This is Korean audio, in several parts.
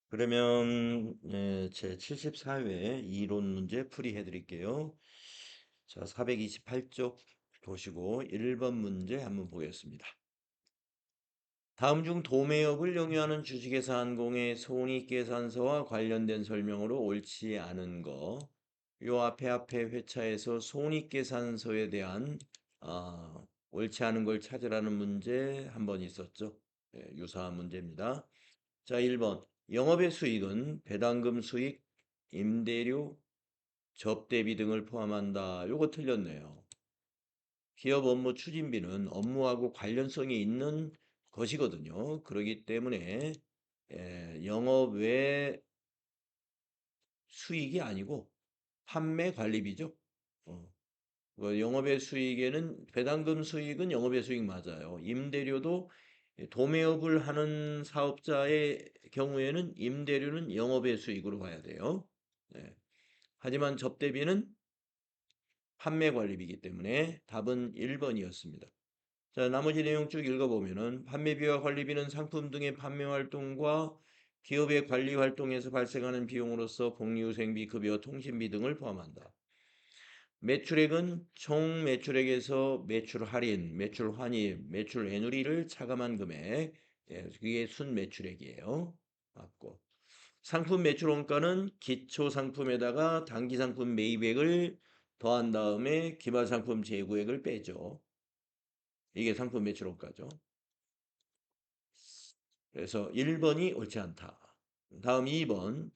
그러면 제 74회 이론 문제 풀이해 드릴게요. 자, 428쪽 보시고 1번 문제 한번 보겠습니다. 다음 중 도매업을 영유하는 주식회사항공의 손익계산서와 관련된 설명으로 옳지 않은 거. 요 앞에 회차에서 손익계산서에 대한 옳지 않은 걸 찾으라는 문제 한 번 있었죠. 유사한 문제입니다. 자, 1번. 영업의 수익은 배당금 수익, 임대료, 접대비 등을 포함한다. 요거 틀렸네요. 기업 업무 추진비는 업무하고 관련성이 있는 것이거든요. 그렇기 때문에 영업 외 수익이 아니고 판매 관리비죠. 어, 영업의 수익에는 배당금 수익은 영업의 수익 맞아요. 임대료도 도매업을 하는 사업자의 경우에는 임대료는 영업의 수익으로 봐야 돼요. 네. 하지만 접대비는 판매 관리비이기 때문에 답은 1번이었습니다. 자, 나머지 내용 쭉 읽어보면은 판매비와 관리비는 상품 등의 판매 활동과 기업의 관리 활동에서 발생하는 비용으로서 복리후생비, 급여, 통신비 등을 포함한다. 매출액은 총 매출액에서 매출 할인, 매출 환입, 매출 애누리를 차감한 금액, 그게 순 매출액이에요. 맞고. 상품 매출 원가는 기초 상품에다가 단기 상품 매입액을 더한 다음에 기말 상품 재고액을 빼죠. 이게 상품 매출 원가죠. 그래서 1번이 옳지 않다. 다음 2번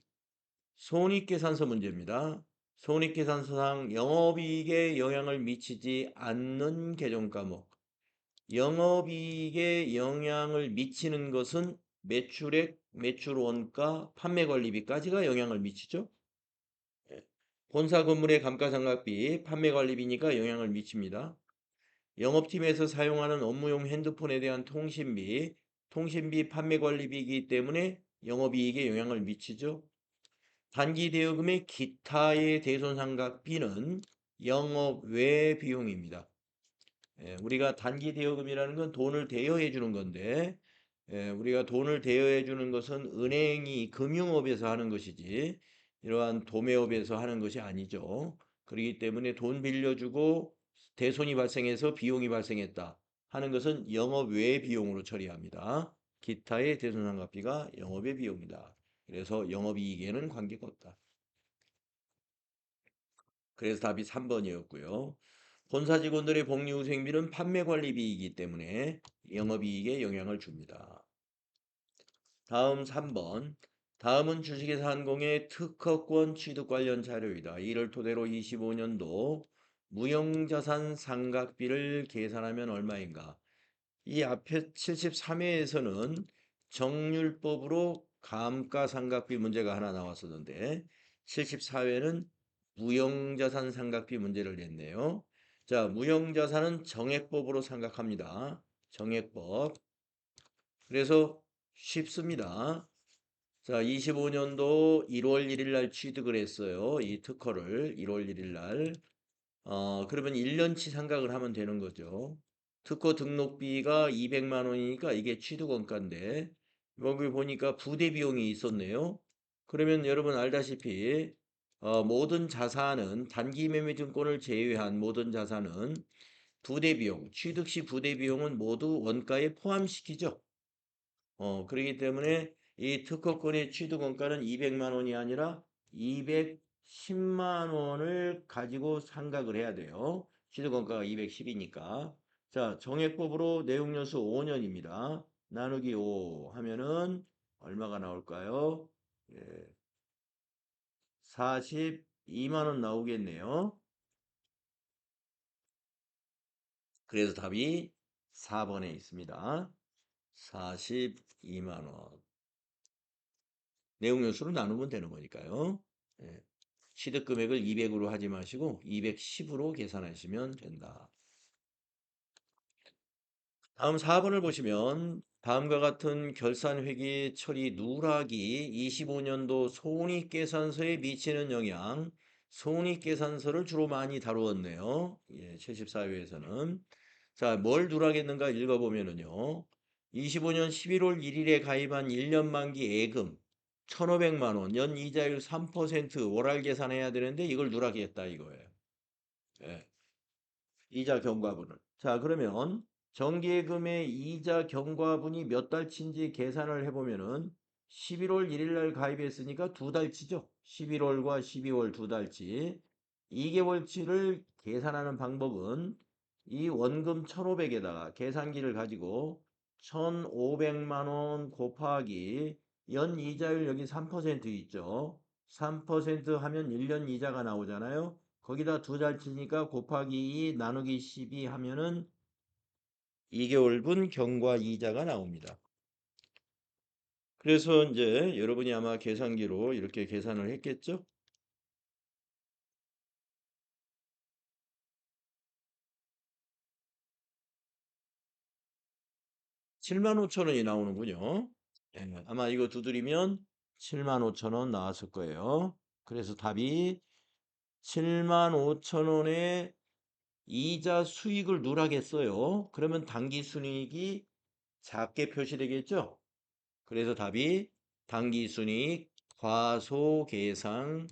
손익계산서 문제입니다. 손익계산서상 영업이익에 영향을 미치지 않는 계정 과목. 영업이익에 영향을 미치는 것은 매출액, 매출원가, 판매관리비까지가 영향을 미치죠. 예. 본사 건물의 감가상각비, 판매관리비니까 영향을 미칩니다. 영업팀에서 사용하는 업무용 핸드폰에 대한 통신비, 통신비 판매관리비이기 때문에 영업이익에 영향을 미치죠. 단기 대여금의 기타의 대손상각비는 영업 외 비용입니다. 우리가 단기 대여금이라는 건 돈을 대여해 주는 건데, 우리가 돈을 대여해 주는 것은 은행이 금융업에서 하는 것이지 이러한 도매업에서 하는 것이 아니죠. 그렇기 때문에 돈 빌려주고 대손이 발생해서 비용이 발생했다 하는 것은 영업 외 비용으로 처리합니다. 기타의 대손상각비가 영업의 비용이다. 그래서 영업이익에는 관계가 없다. 그래서 답이 3번이었고요. 본사 직원들의 복리후생비는 판매관리비이기 때문에 영업이익에 영향을 줍니다. 다음 3번. 다음은 주식회사 한공의 특허권 취득 관련 자료이다. 이를 토대로 25년도 무형자산 상각비를 계산하면 얼마인가? 이 앞에 73회에서는 정률법으로 감가상각비 문제가 하나 나왔었는데 74회는 무형자산 상각비 문제를 냈네요. 자, 무형자산은 정액법으로 상각합니다. 정액법. 그래서 쉽습니다. 자, 25년도 1월 1일 날 취득을 했어요. 이 특허를 1월 1일 날. 그러면 1년치 상각을 하면 되는 거죠. 특허 등록비가 200만 원이니까 이게 취득원가인데 여기 보니까 부대 비용이 있었네요. 그러면 여러분 알다시피 모든 자산은 단기 매매 증권을 제외한 모든 자산은 부대 비용, 취득 시 부대 비용은 모두 원가에 포함시키죠. 그렇기 때문에 이 특허권의 취득 원가는 200만 원이 아니라 210만 원을 가지고 상각을 해야 돼요. 취득 원가가 210이니까. 자, 정액법으로 내용연수 5년입니다. 나누기 5 하면은 얼마가 나올까요? 예, 42만 원 나오겠네요. 그래서 답이 4번에 있습니다. 42만 원. 내용 요소로 나누면 되는 거니까요. 예. 취득 금액을 200으로 하지 마시고 210으로 계산하시면 된다. 다음 4번을 보시면 다음과 같은 결산회계 처리 누락이 25년도 손익계산서에 미치는 영향, 손익계산서를 주로 많이 다루었네요. 예, 74회에서는. 자, 뭘 누락했는가 읽어보면은요. 25년 11월 1일에 가입한 1년 만기 예금, 1,500만 원, 연 이자율 3% 월할 계산해야 되는데 이걸 누락했다 이거예요. 예. 이자 경과분을. 자, 그러면 정기예금의 이자 경과분이 몇 달치인지 계산을 해보면은 11월 1일 날 가입했으니까 두 달치죠. 11월과 12월 두 달치. 2개월치를 계산하는 방법은 이 원금 1,500에다가 계산기를 가지고 1,500만 원 곱하기 연 이자율 여기 3% 있죠. 3% 하면 1년 이자가 나오잖아요. 거기다 두 달치니까 곱하기 2 나누기 12 하면은 2개월분 경과 이자가 나옵니다. 그래서 이제 여러분이 아마 계산기로 이렇게 계산을 했겠죠? 75,000원이 나오는군요. 예, 아마 이거 두드리면 75,000원 나왔을 거예요. 그래서 답이 75,000원에 이자 수익을 누락했어요. 그러면 당기 순이익이 작게 표시되겠죠? 그래서 답이 당기순이익 과소계상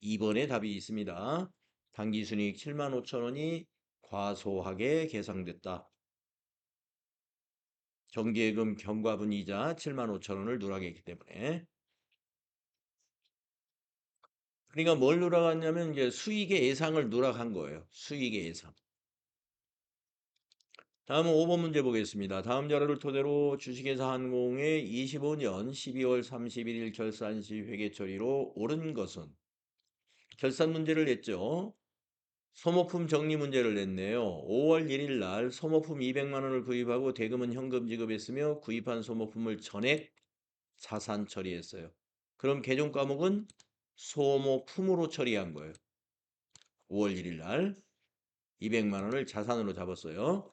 2번에 답이 있습니다. 당기순이익 75,000원이 과소하게 계상됐다. 정기예금 경과분 이자 75,000원을 누락했기 때문에. 그러니까 뭘 누락했냐면 이제 수익의 예상을 누락한 거예요. 수익의 예상. 다음은 5번 문제 보겠습니다. 다음 자료를 토대로 주식회사 한공의 25년 12월 31일 결산 시 회계 처리로 옳은 것은 결산 문제를 냈죠. 소모품 정리 문제를 냈네요. 5월 1일 날 소모품 200만 원을 구입하고 대금은 현금 지급했으며 구입한 소모품을 전액 자산 처리했어요. 그럼 개정 과목은 소모품으로 처리한 거예요. 5월 1일 날 200만 원을 자산으로 잡았어요.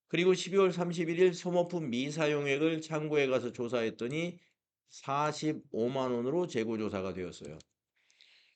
그리고 12월 31일 소모품 미사용액을 창고에 가서 조사했더니 45만 원으로 재고조사가 되었어요.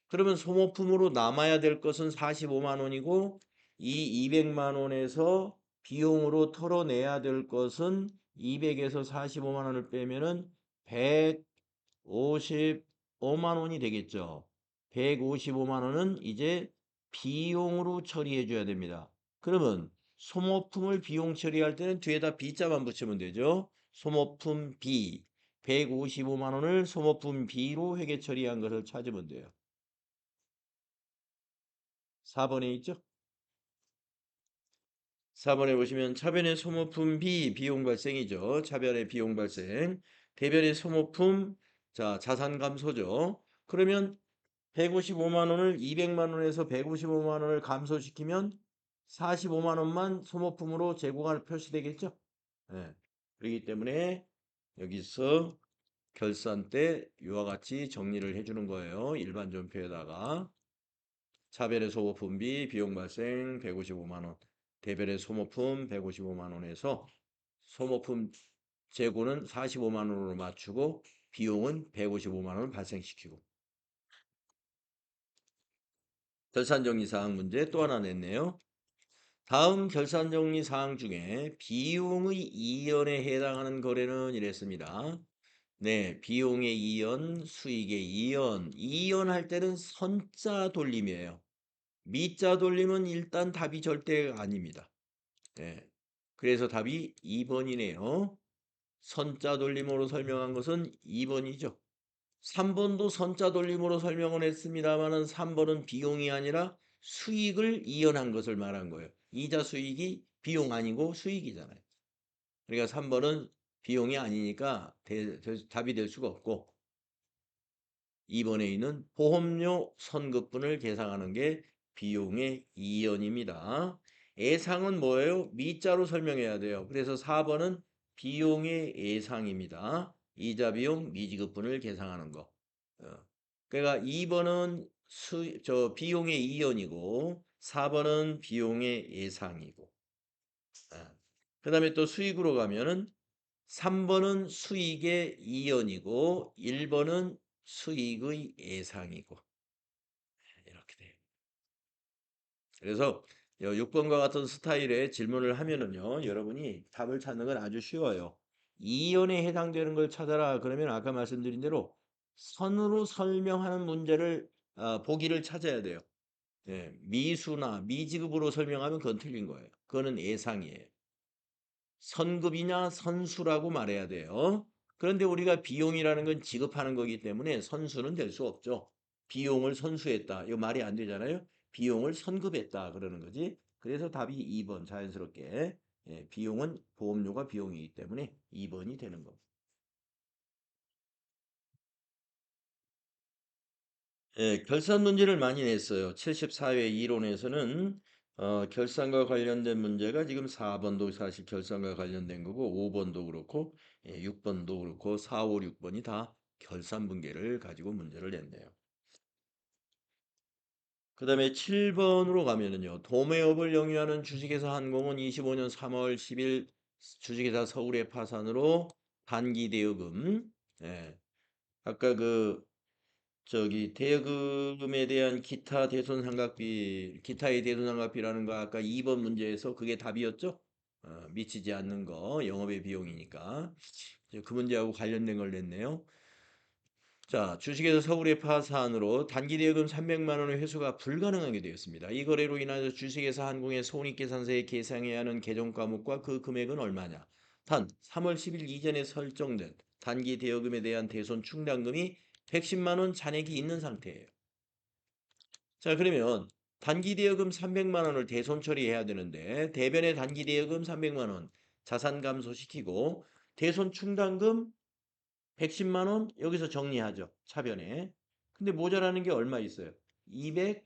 그러면 소모품으로 남아야 될 것은 45만 원이고 이 200만 원에서 비용으로 털어내야 될 것은 200에서 45만 원을 빼면은 155만 원이 되겠죠. 155만 원은 이제 비용으로 처리해 줘야 됩니다. 그러면 소모품을 비용 처리할 때는 뒤에다 B자만 붙이면 되죠. 소모품 B 155만 원을 소모품 B로 회계 처리한 것을 찾으면 돼요. 4번에 있죠? 4번에 보시면 차변의 소모품 B 비용 발생이죠. 차변의 비용 발생. 대변의 소모품 자 자산 감소죠. 그러면 155만 원을 200만 원에서 155만 원을 감소시키면 45만 원만 소모품으로 재고가 표시되겠죠. 네. 그렇기 때문에 여기서 결산 때 이와 같이 정리를 해주는 거예요. 일반 전표에다가 차별의 소모품비 비용 발생 155만 원, 대별의 소모품 155만 원에서 소모품 재고는 45만 원으로 맞추고 비용은 155만 원을 발생시키고 결산정리 사항 문제 또 하나 냈네요. 다음 결산정리 사항 중에 비용의 이연에 해당하는 거래는 이랬습니다. 네, 비용의 이연, 수익의 이연. 이연할 때는 선자 돌림이에요. 미자 돌림은 일단 답이 절대 아닙니다. 네. 그래서 답이 2번이네요. 선자 돌림으로 설명한 것은 2번이죠. 3번도 선자 돌림으로 설명을 했습니다만은 3번은 비용이 아니라 수익을 이연한 것을 말한 거예요. 이자 수익이 비용 아니고 수익이잖아요. 그러니까 3번은 비용이 아니니까 답이 될 수가 없고 2번에 있는 보험료 선급분을 계상하는 게 비용의 이연입니다. 예상은 뭐예요? 미자로 설명해야 돼요. 그래서 4번은 비용의 예상입니다. 이자 비용 미지급분을 계상하는 거. 그러니까 2번은 비용의 이연이고 4번은 비용의 예상이고. 그 다음에 또 수익으로 가면은 3번은 수익의 이연이고 1번은 수익의 예상이고 이렇게 돼요. 그래서 6번과 같은 스타일의 질문을 하면은요, 여러분이 답을 찾는 건 아주 쉬워요. 2연에 해당되는 걸 찾아라. 그러면 아까 말씀드린 대로 선으로 설명하는 문제를 보기를 찾아야 돼요. 예, 미수나 미지급으로 설명하면 그건 틀린 거예요. 그거는 예상이에요. 선급이냐 선수라고 말해야 돼요. 그런데 우리가 비용이라는 건 지급하는 거기 때문에 선수는 될 수 없죠. 비용을 선수했다. 이거 말이 안 되잖아요. 비용을 선급했다 그러는 거지. 그래서 답이 2번 자연스럽게. 예, 비용은 보험료가 비용이기 때문에 2번이 되는 겁니다. 예, 결산 문제를 많이 냈어요. 74회 이론에서는 결산과 관련된 문제가 지금 4번도 사실 결산과 관련된 거고 5번도 그렇고 6번도 그렇고 4, 5, 6번이 다 결산 분계를 가지고 문제를 냈네요. 그 다음에 7번으로 가면은요. 도매업을 영위하는 주식회사 한공은 25년 3월 10일 주식회사 서울의 파산으로 단기 대여금, 예, 아까 그 저기 대여금에 대한 기타 대손상각비, 기타의 대손상각비라는 거 아까 2번 문제에서 그게 답이었죠? 미치지 않는 거, 영업의 비용이니까. 이제 그 문제하고 관련된 걸 냈네요. 자, 주식에서 서울의 파산으로 단기 대여금 300만 원의 회수가 불가능하게 되었습니다. 이 거래로 인하여 주식회사 한공의 손익계산서에 계상해야 하는 계정 과목과 그 금액은 얼마냐? 단 3월 10일 이전에 설정된 단기 대여금에 대한 대손 충당금이 110만 원 잔액이 있는 상태예요. 자, 그러면 단기 대여금 300만 원을 대손 처리해야 되는데 대변의 단기 대여금 300만 원 자산 감소시키고 대손 충당금 110만 원 여기서 정리하죠. 차변에. 근데 모자라는 게 얼마 있어요? 200,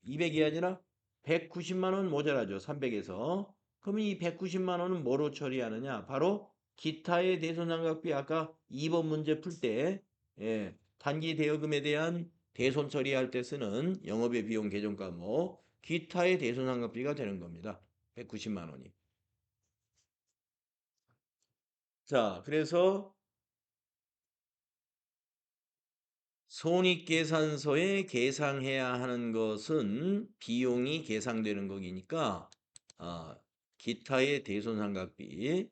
200이 아니라 190만 원 모자라죠. 300에서. 그러면 이 190만 원은 뭐로 처리하느냐? 바로 기타의 대손상각비 아까 2번 문제 풀 때, 예, 단기 대여금에 대한 대손 처리할 때 쓰는 영업의 비용 계정 과목, 기타의 대손상각비가 되는 겁니다. 190만 원이. 자, 그래서 손익계산서에 계상해야 하는 것은 비용이 계상되는 거니까 아, 기타의 대손상각비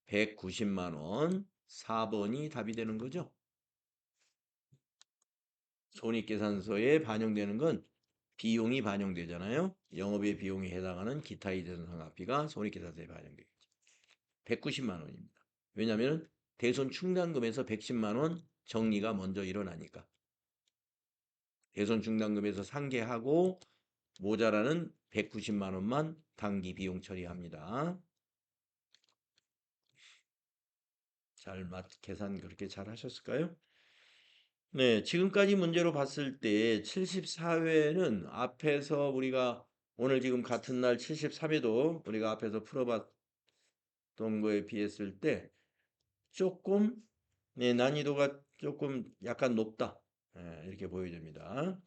190만 원 4번이 답이 되는 거죠. 손익계산서에 반영되는 건 비용이 반영되잖아요. 영업의 비용에 해당하는 기타의 대손상각비가 손익계산서에 반영되겠죠. 190만 원입니다. 왜냐하면 대손 충당금에서 110만 원 정리가 먼저 일어나니까. 대손 충당금에서 상계하고 모자라는 190만 원만 단기 비용 처리합니다. 계산 그렇게 잘 하셨을까요? 네, 지금까지 문제로 봤을 때 74회는 앞에서 우리가 오늘 지금 같은 날 73회도 우리가 앞에서 풀어봤던 거에 비했을 때 조금 네, 난이도가 조금 약간 높다. 이렇게 보여집니다.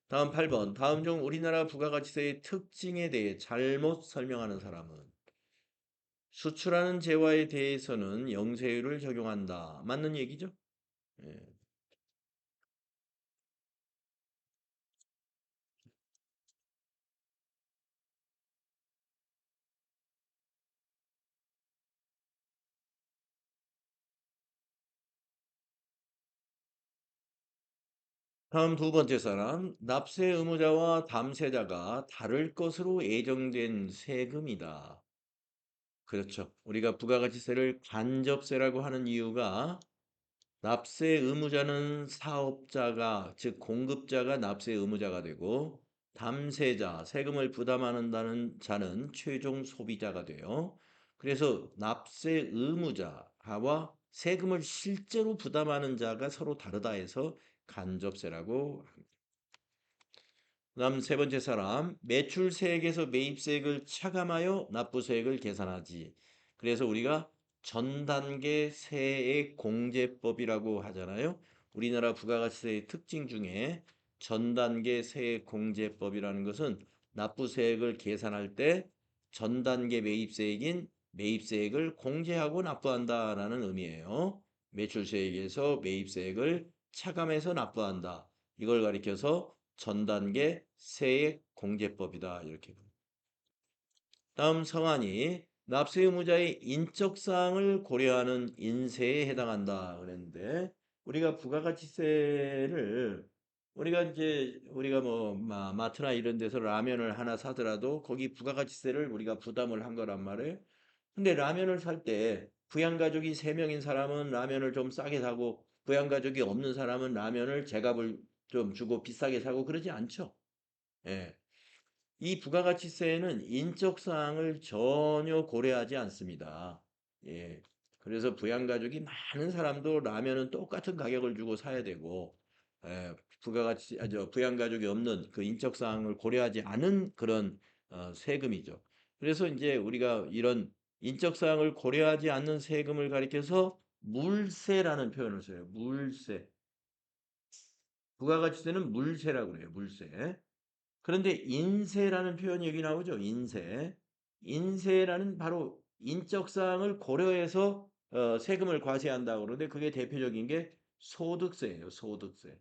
다음 8번. 다음 중 우리나라 부가가치세의 특징에 대해 잘못 설명하는 사람은 수출하는 재화에 대해서는 영세율을 적용한다. 맞는 얘기죠? 예. 다음 두 번째 사람. 납세 의무자와 담세자가 다를 것으로 예정된 세금이다. 그렇죠. 우리가 부가가치세를 간접세라고 하는 이유가 납세 의무자는 사업자가, 즉 공급자가 납세 의무자가 되고 담세자, 세금을 부담하는 자는 최종 소비자가 돼요. 그래서 납세 의무자와 세금을 실제로 부담하는 자가 서로 다르다 해서 간접세라고 합니다. 그다음 세 번째 사람, 매출세액에서 매입세액을 차감하여 납부세액을 계산하지. 그래서 우리가 전단계 세액 공제법이라고 하잖아요. 우리나라 부가가치세의 특징 중에 전단계 세액 공제법이라는 것은 납부세액을 계산할 때 전단계 매입세액인 매입세액을 공제하고 납부한다라는 의미예요. 매출세액에서 매입세액을 차감해서 납부한다. 이걸 가리켜서 전단계 세액 공제법이다. 이렇게. 다음 성환이 납세 의무자의 인적 사항을 고려하는 인세에 해당한다 그랬는데 우리가 부가가치세를 우리가 뭐 마트나 이런 데서 라면을 하나 사더라도 거기 부가가치세를 우리가 부담을 한 거란 말이에요. 근데 라면을 살 때 부양가족이 3명인 사람은 라면을 좀 싸게 사고 부양가족이 없는 사람은 라면을 제값을 좀 주고 비싸게 사고 그러지 않죠. 예. 이 부가가치세는 인적 사항을 전혀 고려하지 않습니다. 예. 그래서 부양가족이 많은 사람도 라면은 똑같은 가격을 주고 사야 되고, 부양가족이 없는 그 인적 사항을 고려하지 않은 그런 세금이죠. 그래서 이제 우리가 이런 인적 사항을 고려하지 않는 세금을 가리켜서 물세라는 표현을 써요. 물세. 부가가치세는 물세라고 그래요. 물세. 그런데 인세라는 표현이 여기 나오죠. 인세. 인세라는 바로 인적 사항을 고려해서 세금을 과세한다고 그러는데 그게 대표적인 게 소득세예요. 소득세.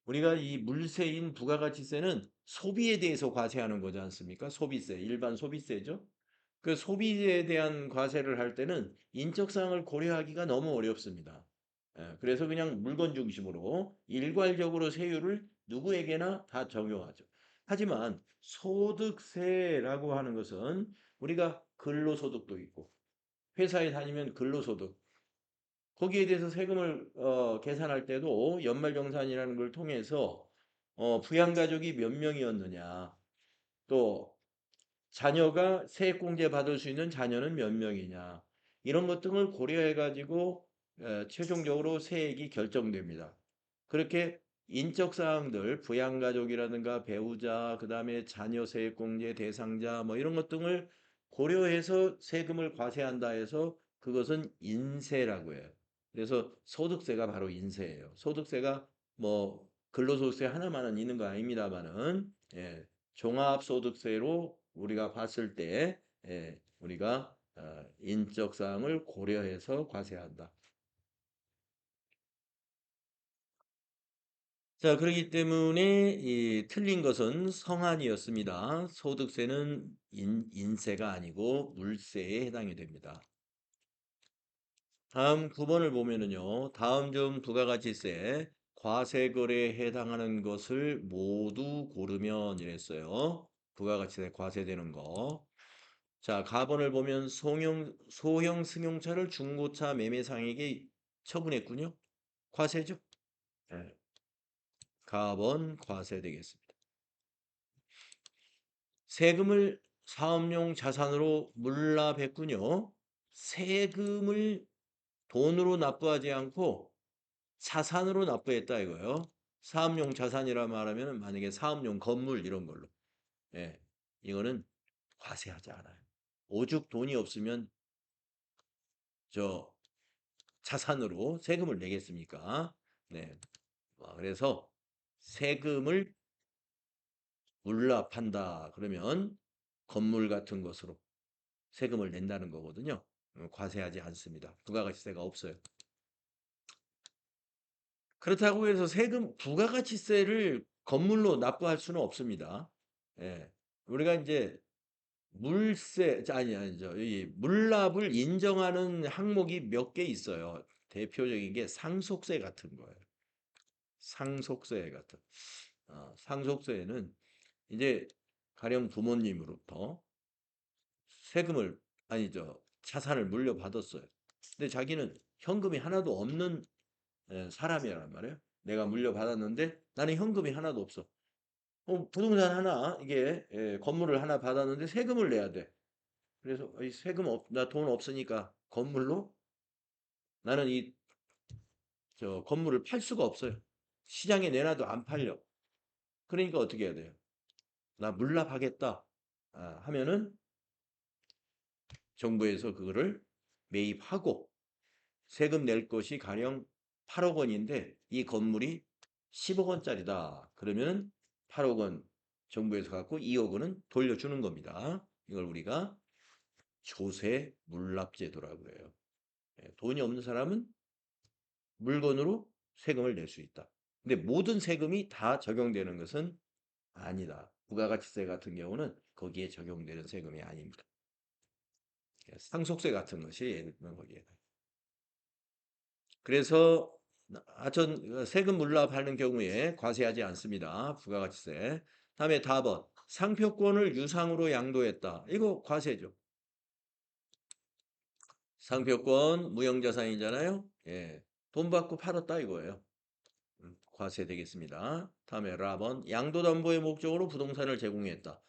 우리가 이 물세인 부가가치세는 소비에 대해서 과세하는 거지 않습니까? 소비세, 일반 소비세죠. 그 소비에 대한 과세를 할 때는 인적 사항을 고려하기가 너무 어렵습니다. 그래서 그냥 물건 중심으로 일괄적으로 세율을 누구에게나 다 적용하죠. 하지만 소득세라고 하는 것은 우리가 근로소득도 있고 회사에 다니면 근로소득 거기에 대해서 세금을 계산할 때도 연말정산이라는 걸 통해서 부양가족이 몇 명이었느냐 또 자녀가 세액공제 받을 수 있는 자녀는 몇 명이냐 이런 것 등을 고려해 가지고 최종적으로 세액이 결정됩니다. 그렇게 인적 사항들 부양가족이라든가 배우자 그다음에 자녀 세액공제 대상자 뭐 이런 것 등을 고려해서 세금을 과세한다 해서 그것은 인세라고 해요. 그래서 소득세가 바로 인세예요. 소득세가 뭐 근로소득세 하나만은 있는 거 아닙니다만은 종합소득세로 우리가 봤을 때 우리가 인적 사항을 고려해서 과세한다. 자, 그렇기 때문에 이 틀린 것은 성한이었습니다. 소득세는 인세가 아니고 물세에 해당이 됩니다. 다음 9번을 보면은요. 다음 중 부가가치세 과세거래에 해당하는 것을 모두 고르면 이랬어요. 부가가치세 과세되는 거. 자, 가번을 보면 소형 승용차를 중고차 매매상에게 처분했군요. 과세죠? 네. 가번 과세 되겠습니다. 세금을 사업용 자산으로 물납했군요. 세금을 돈으로 납부하지 않고 자산으로 납부했다 이거요. 사업용 자산이라 말하면 만약에 사업용 건물 이런 걸로. 예. 이거는 과세하지 않아요. 오죽 돈이 없으면 저 자산으로 세금을 내겠습니까? 네. 그래서 세금을 물납한다. 그러면 건물 같은 것으로 세금을 낸다는 거거든요. 과세하지 않습니다. 부가가치세가 없어요. 그렇다고 해서 부가가치세를 건물로 납부할 수는 없습니다. 예. 우리가 이제 아니죠. 이 물납을 인정하는 항목이 몇 개 있어요. 대표적인 게 상속세 같은 거예요. 상속세 같은. 상속세에는 이제 가령 부모님으로부터 세금을 아니죠. 자산을 물려받았어요. 근데 자기는 현금이 하나도 없는 사람이란 말이에요. 내가 물려받았는데 나는 현금이 하나도 없어. 부동산 하나 이게 건물을 하나 받았는데 세금을 내야 돼. 그래서 이 나 돈 없으니까 건물로 나는 저 건물을 팔 수가 없어요. 시장에 내놔도 안 팔려. 그러니까 어떻게 해야 돼요? 나 물납하겠다. 하면은 정부에서 그거를 매입하고 세금 낼 것이 가령 8억 원인데 이 건물이 10억 원짜리다. 그러면 8억 원 정부에서 갖고 2억 원은 돌려주는 겁니다. 이걸 우리가 조세 물납제도라고 해요. 돈이 없는 사람은 물건으로 세금을 낼 수 있다. 근데 모든 세금이 다 적용되는 것은 아니다. 부가가치세 같은 경우는 거기에 적용되는 세금이 아닙니다. 상속세 같은 것이 예를 들면 거기에. 그래서 하여튼 세금 물납하는 경우에 과세하지 않습니다. 부가가치세. 다음에 답은 상표권을 유상으로 양도했다. 이거 과세죠. 상표권 무형자산이잖아요. 예. 돈 받고 팔았다 이거예요. 과세 되겠습니다. 다음에 라번 양도담보의 목적으로 부동산을 제공했다.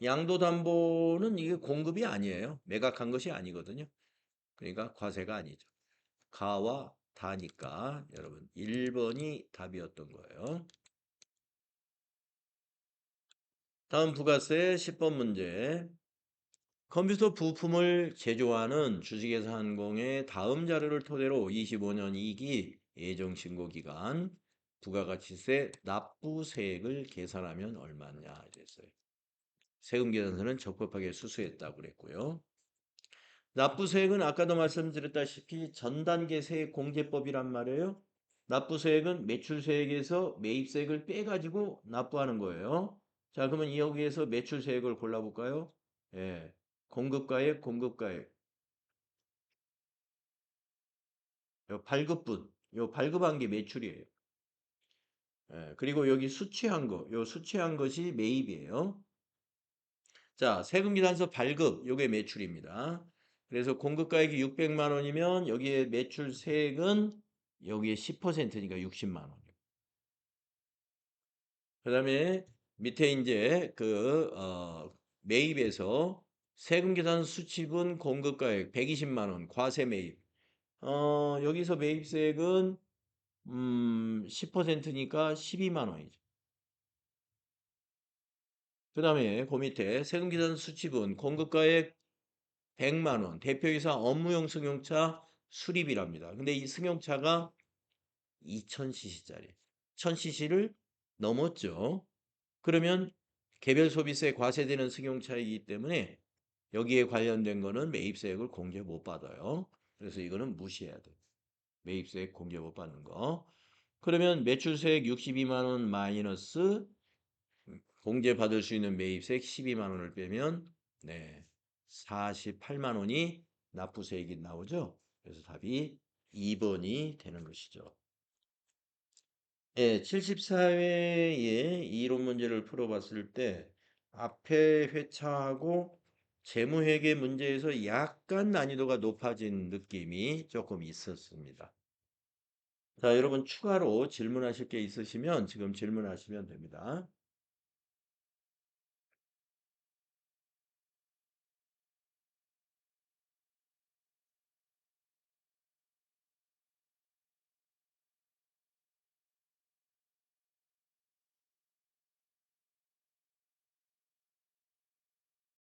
양도담보는 이게 공급이 아니에요. 매각한 것이 아니거든요. 그러니까 과세가 아니죠. 가와 다니까 여러분 1번이 답이었던 거예요. 다음 부가세 10번 문제. 컴퓨터 부품을 제조하는 주식회사항공의 다음 자료를 토대로 25년 2기 예정신고 기간 부가가치세 납부세액을 계산하면 얼마냐 이랬어요. 세금 계산서는 적법하게 수수했다고 그랬고요. 납부세액은 아까도 말씀드렸다시피 전단계 세액공제법이란 말이에요. 납부세액은 매출세액에서 매입세액을 빼가지고 납부하는 거예요. 자, 그러면 여기에서 매출세액을 골라볼까요? 예, 공급가액, 공급가액. 요 발급분, 요 발급한 게 매출이에요. 예, 그리고 여기 수취한 거, 요 수취한 것이 매입이에요. 자, 세금계산서 발급, 요게 매출입니다. 그래서 공급가액이 600만 원이면 여기에 매출 세액은 여기에 10%니까 60만 원. 그다음에 밑에 이제 매입에서 세금계산 수취분 공급가액 120만 원 과세 매입. 여기서 매입세액은 10%니까 12만 원이죠. 그다음에 그 밑에 세금계산 수취분 공급가액 100만 원 대표이사 업무용 승용차 수리비랍니다. 근데 이 승용차가 2000cc짜리 1000cc를 넘었죠. 그러면 개별 소비세 과세되는 승용차이기 때문에 여기에 관련된 거는 매입세액을 공제 못 받아요. 그래서 이거는 무시해야 돼요. 매입세액 공제 못 받는 거. 그러면 매출세액 62만 원 마이너스 공제 받을 수 있는 매입세액 12만 원을 빼면 네, 48만 원이 납부세액이 나오죠. 그래서 답이 2번이 되는 것이죠. 예, 74회에 이론 문제를 풀어봤을 때 앞에 회차하고 재무회계 문제에서 약간 난이도가 높아진 느낌이 조금 있었습니다. 자, 여러분 추가로 질문하실 게 있으시면 지금 질문하시면 됩니다.